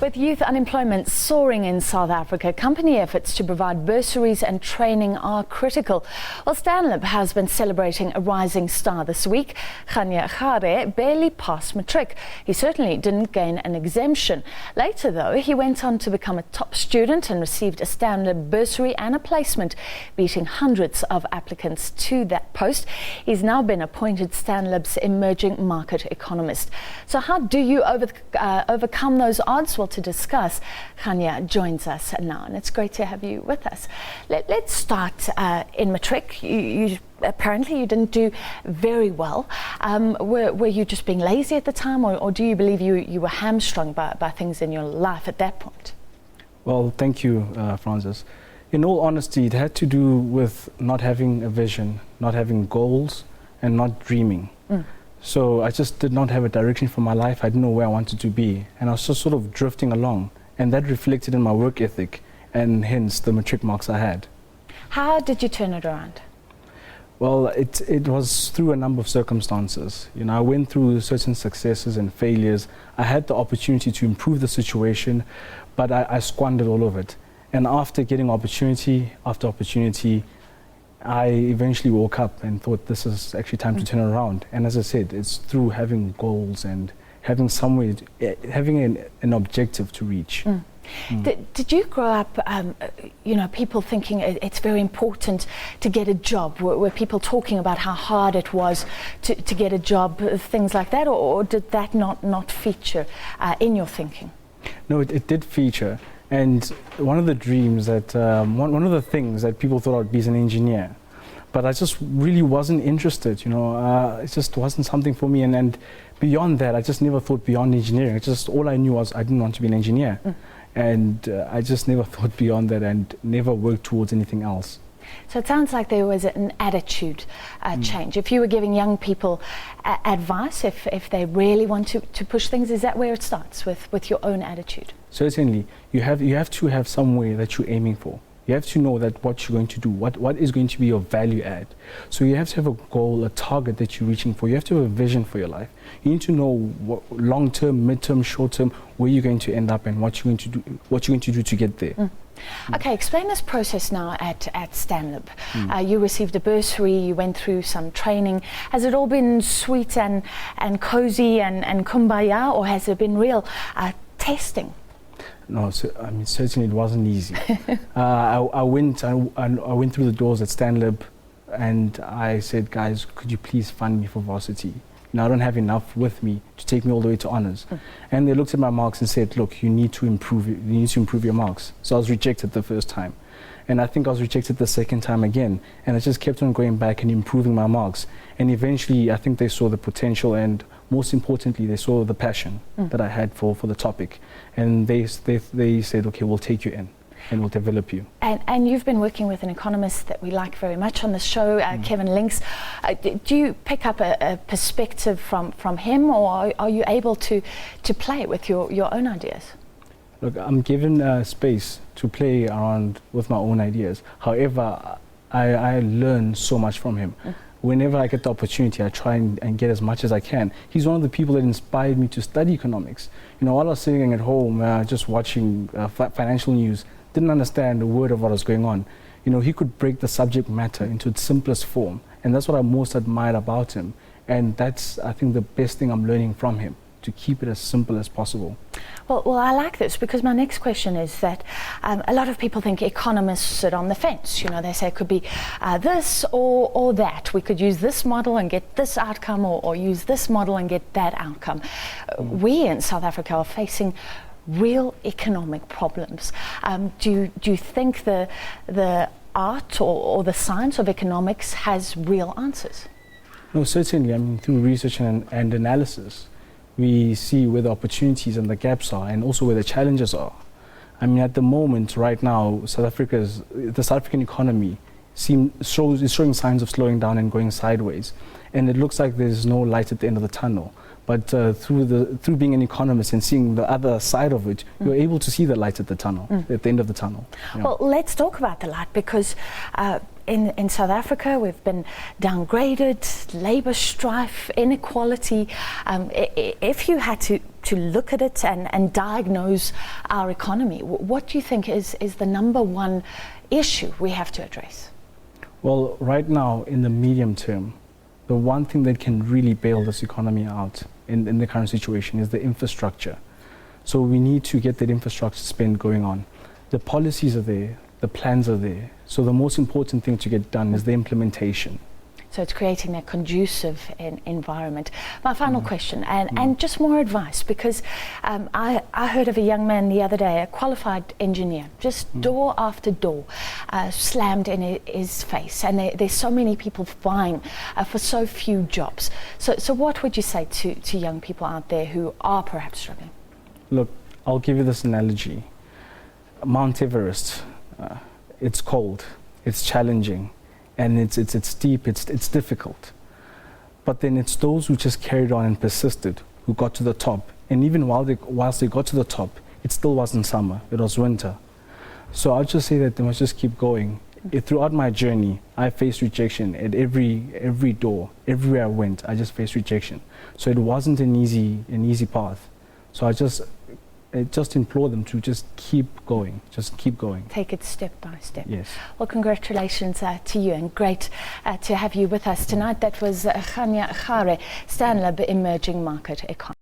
With youth unemployment soaring in South Africa, company efforts to provide bursaries and training are critical. Well, Stanlib has been celebrating a rising star this week. Kganya Kgare barely passed matric. He certainly didn't gain an exemption. Later, though, he went on to become a top student and received a Stanlib bursary and a placement, beating hundreds of applicants to that post. He's now been appointed Stanlib's emerging market economist. So how do you overcome those odds? Well, to discuss, Kganya joins us now, and it's great to have you with us. Let's start in matric. Apparently you didn't do very well. Were you just being lazy at the time, or do you believe you were hamstrung by things in your life at that point? Well, thank you, Francis. In all honesty, it had to do with not having a vision, not having goals, and not dreaming. So I just did not have a direction for my life. I didn't know where I wanted to be. And I was just sort of drifting along. And that reflected in my work ethic, and hence the matric marks I had. How did you turn it around? Well, it was through a number of circumstances. You know, I went through certain successes and failures. I had the opportunity to improve the situation, but I squandered all of it. And after getting opportunity after opportunity, I eventually woke up and thought this is actually time to turn around. And as I said, it's through having goals and having somewhere, having an objective to reach. Did you grow up, people thinking it's very important to get a job? Were people talking about how hard it was to get a job, things like that, or did that not feature in your thinking? No, it did feature. And one of the dreams that, one of the things that people thought I'd be is an engineer. But I just really wasn't interested, it just wasn't something for me. And beyond that, I just never thought beyond engineering. All I knew was I didn't want to be an engineer. And I just never thought beyond that and never worked towards anything else. So it sounds like there was an attitude change. If you were giving young people advice, if they really want to push things, is that where it starts, with your own attitude? Certainly. You have to have somewhere that you're aiming for. You have to know that what you're going to do, what is going to be your value add. So you have to have a goal, a target that you're reaching for. You have to have a vision for your life. You need to know what long-term, mid-term, short-term, where you're going to end up and what you're going to do to get there. Okay, explain this process now at Stanlib. You received a bursary, you went through some training. Has it all been sweet and cozy and kumbaya, or has there been real testing? No, certainly it wasn't easy. I went through the doors at Stanlib, and I said, guys, could you please fund me for varsity? I don't have enough with me to take me all the way to honors. And they looked at my marks and said, look, you need to improve your marks. So I was rejected the first time. And I think I was rejected the second time again. And I just kept on going back and improving my marks. And eventually, I think they saw the potential, and most importantly, they saw the passion that I had for the topic. And they said, okay, we'll take you in and we'll develop you. And you've been working with an economist that we like very much on the show, Kevin Links. Do you pick up a perspective from him, or are you able to play with your own ideas? Look, I'm given space to play around with my own ideas. However, I learn so much from him. Whenever I get the opportunity, I try and get as much as I can. He's one of the people that inspired me to study economics. While I was sitting at home just watching financial news, didn't understand a word of what was going on. He could break the subject matter into its simplest form, and that's what I most admired about him. And that's, I think, the best thing I'm learning from him, to keep it as simple as possible. Well, I like this, because my next question is that a lot of people think economists sit on the fence. They say it could be this or that. We could use this model and get this outcome, or use this model and get that outcome. We in South Africa are facing real economic problems. Do you think the art or the science of economics has real answers? No, certainly. Through research and analysis, we see where the opportunities and the gaps are, and also where the challenges are. At the moment, right now, the South African economy is showing signs of slowing down and going sideways, and it looks like there's no light at the end of the tunnel. But through being an economist and seeing the other side of it, you're able to see the light at the end of the tunnel. Well, let's talk about the light, because in South Africa we've been downgraded, labour strife, inequality. If you had to look at it and diagnose our economy? What do you think is the number one issue we have to address? Well, right now, in the medium term, the one thing that can really bail this economy out in the current situation is the infrastructure. So we need to get that infrastructure spend going on. The policies are there, the plans are there. So the most important thing to get done is the implementation. So it's creating a conducive environment. My final question, and just more advice, because I heard of a young man the other day, a qualified engineer, just door after door slammed in his face, and there's so many people vying for so few jobs. So what would you say to young people out there who are perhaps struggling? Look, I'll give you this analogy. Mount Everest, it's cold, it's challenging, and it's steep, it's difficult. But then it's those who just carried on and persisted who got to the top. And even whilst they got to the top, it still wasn't summer, it was winter. So I'll just say that they must just keep going. Throughout my journey, I faced rejection at every door. Everywhere I went, I just faced rejection. So it wasn't an easy path. So I just implore them to just keep going, Take it step by step. Yes. Well, congratulations to you, and great to have you with us tonight. That was Kganya Kgare, Stanlib Emerging Market Economist.